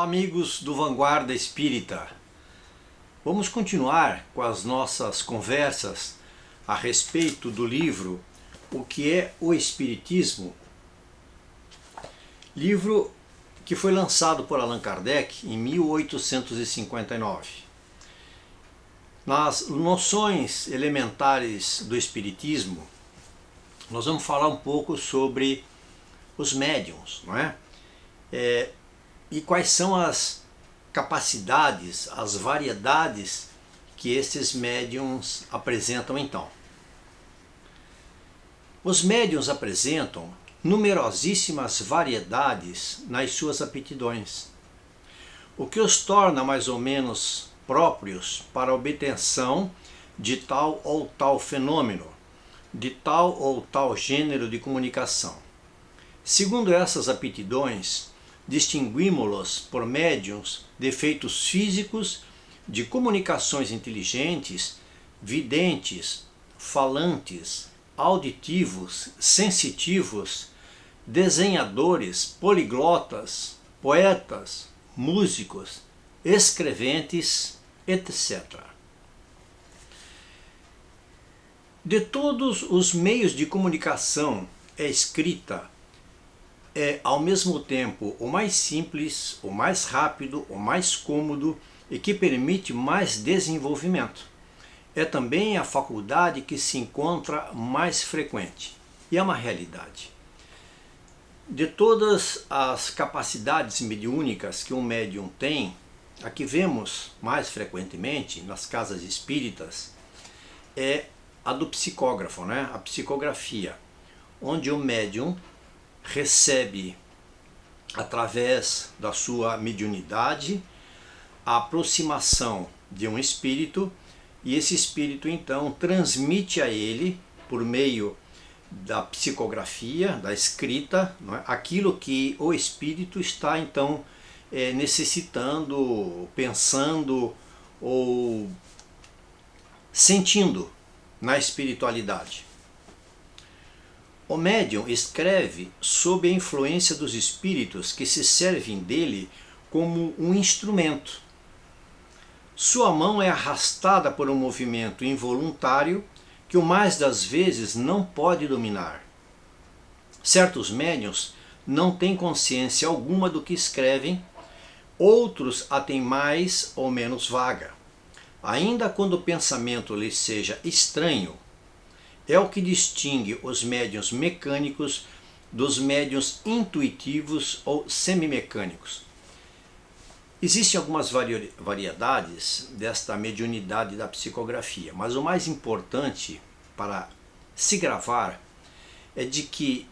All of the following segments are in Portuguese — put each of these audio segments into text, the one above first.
amigos do Vanguarda Espírita. Vamos continuar com as nossas conversas a respeito do livro O que é o Espiritismo? Livro que foi lançado por Allan Kardec em 1859. Nas noções elementares do Espiritismo, nós vamos falar um pouco sobre os médiuns, não é? E quais são as capacidades, as variedades que esses médiuns apresentam então. Os médiuns apresentam numerosíssimas variedades nas suas aptidões, o que os torna mais ou menos próprios para a obtenção de tal ou tal fenômeno, de tal ou tal gênero de comunicação. Segundo essas aptidões, distinguimos-los por médiuns de efeitos físicos, de comunicações inteligentes, videntes, falantes, auditivos, sensitivos, desenhadores, poliglotas, poetas, músicos, escreventes, etc. De todos os meios de comunicação, a escrita é ao mesmo tempo o mais simples, o mais rápido, o mais cômodo e que permite mais desenvolvimento. É também a faculdade que se encontra mais frequente. E é uma realidade. De todas as capacidades mediúnicas que um médium tem, a que vemos mais frequentemente nas casas espíritas é a do psicógrafo, né? A psicografia, onde o médium recebe, através da sua mediunidade, a aproximação de um espírito, e esse espírito então transmite a ele, por meio da psicografia, da escrita, não é? Aquilo que o espírito está então necessitando, pensando ou sentindo na espiritualidade. O médium escreve sob a influência dos espíritos que se servem dele como um instrumento. Sua mão é arrastada por um movimento involuntário que o mais das vezes não pode dominar. Certos médiuns não têm consciência alguma do que escrevem, outros a têm mais ou menos vaga. Ainda quando o pensamento lhes seja estranho, é o que distingue os médiuns mecânicos dos médiuns intuitivos ou semimecânicos. Existem algumas variedades desta mediunidade da psicografia, mas o mais importante para se gravar é de que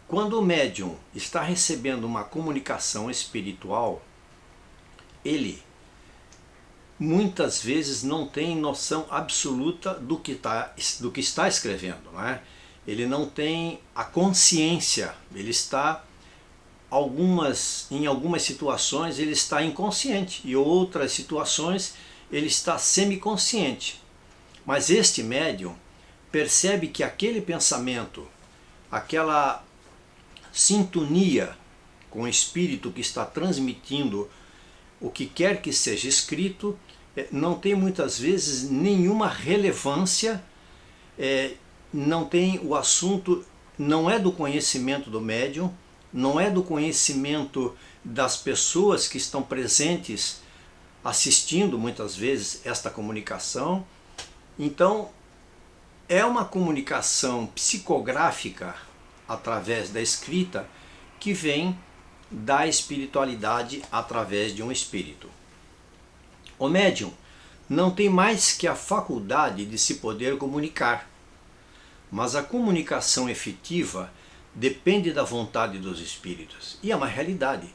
quando o médium está recebendo uma comunicação espiritual, ele muitas vezes não tem noção absoluta do que está escrevendo, não é? Ele não tem a consciência, ele está, em algumas situações ele está inconsciente, e outras situações ele está semiconsciente. Mas este médium percebe que aquele pensamento, aquela sintonia com o espírito que está transmitindo o que quer que seja escrito, não tem muitas vezes nenhuma relevância, não tem o assunto, não é do conhecimento do médium, não é do conhecimento das pessoas que estão presentes assistindo muitas vezes esta comunicação. Então é uma comunicação psicográfica através da escrita que vem da espiritualidade através de um espírito. O médium não tem mais que a faculdade de se poder comunicar, mas a comunicação efetiva depende da vontade dos espíritos. E é uma realidade.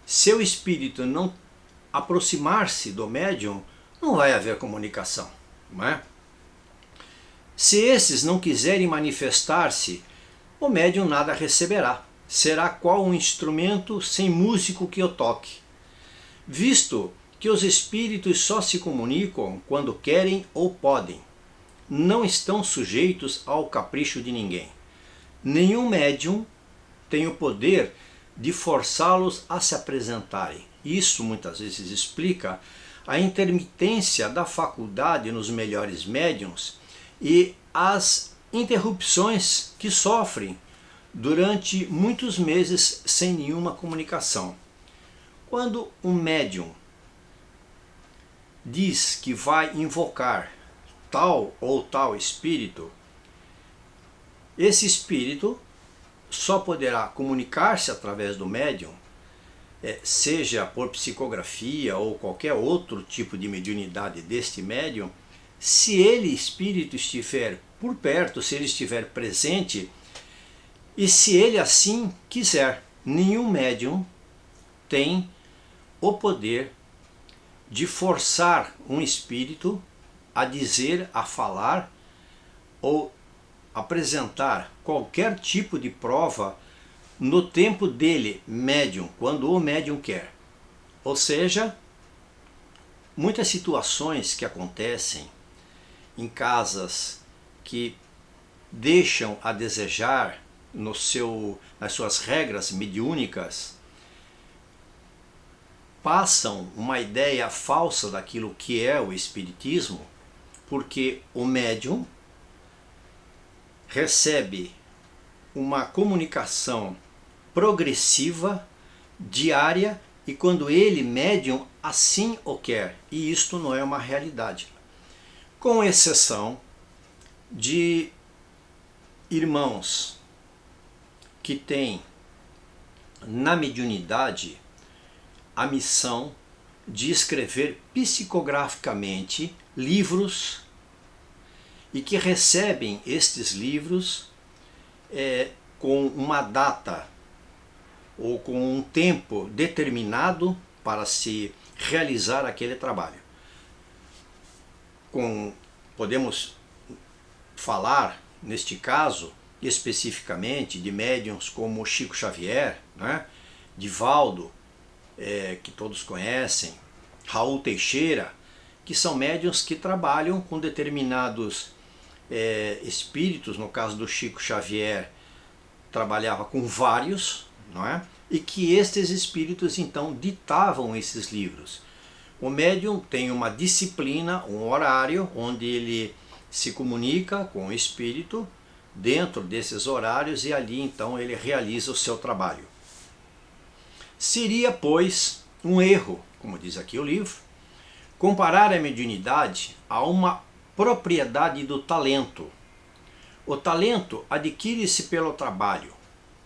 Se o espírito não aproximar-se do médium, não vai haver comunicação, não é? Se esses não quiserem manifestar-se, o médium nada receberá. Será qual um instrumento sem músico que o toque. Visto que os espíritos só se comunicam quando querem ou podem, não estão sujeitos ao capricho de ninguém. Nenhum médium tem o poder de forçá-los a se apresentarem. Isso muitas vezes explica a intermitência da faculdade nos melhores médiums e as interrupções que sofrem durante muitos meses sem nenhuma comunicação. Quando um médium diz que vai invocar tal ou tal espírito, esse espírito só poderá comunicar-se através do médium, seja por psicografia ou qualquer outro tipo de mediunidade deste médium, se ele, espírito, estiver por perto, se ele estiver presente e se ele assim quiser. Nenhum médium tem o poder de forçar um espírito a dizer, a falar ou apresentar qualquer tipo de prova no tempo dele, médium, quando o médium quer. Ou seja, muitas situações que acontecem em casas que deixam a desejar nas suas regras mediúnicas, passam uma ideia falsa daquilo que é o espiritismo, porque o médium recebe uma comunicação progressiva, diária, e quando ele, médium, assim o quer. E isto não é uma realidade. Com exceção de irmãos que têm na mediunidade a missão de escrever psicograficamente livros e que recebem estes livros com uma data ou com um tempo determinado para se realizar aquele trabalho. Podemos falar, neste caso, especificamente de médiuns como Chico Xavier, né? Divaldo, que todos conhecem, Raul Teixeira, que são médiuns que trabalham com determinados espíritos. No caso do Chico Xavier, trabalhava com vários, não é? E que estes espíritos então ditavam esses livros. O médium tem uma disciplina, um horário, onde ele se comunica com o espírito dentro desses horários e ali então ele realiza o seu trabalho. Seria, pois, um erro, como diz aqui o livro, comparar a mediunidade a uma propriedade do talento. O talento adquire-se pelo trabalho.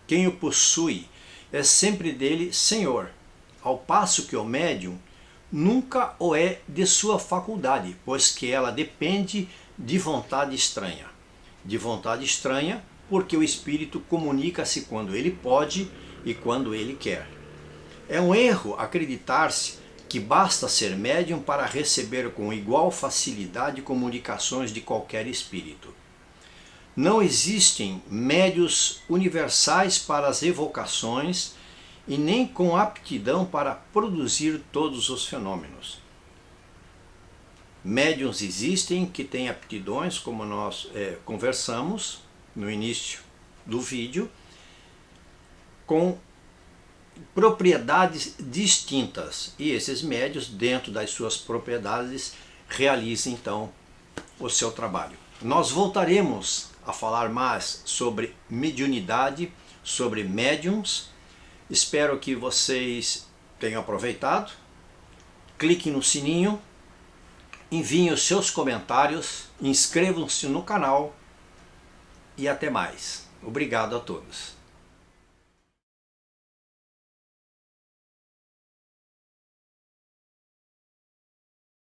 Quem o possui é sempre dele senhor, ao passo que o médium nunca o é de sua faculdade, pois que ela depende de vontade estranha. De vontade estranha porque o espírito comunica-se quando ele pode e quando ele quer. É um erro acreditar-se que basta ser médium para receber com igual facilidade comunicações de qualquer espírito. Não existem médios universais para as evocações e nem com aptidão para produzir todos os fenômenos. Médiuns existem que têm aptidões, como nós conversamos no início do vídeo, com propriedades distintas, e esses médiuns, dentro das suas propriedades, realizam então o seu trabalho. Nós voltaremos a falar mais sobre mediunidade, sobre médiums. Espero que vocês tenham aproveitado. Cliquem no sininho, enviem os seus comentários, inscrevam-se no canal e até mais. Obrigado a todos.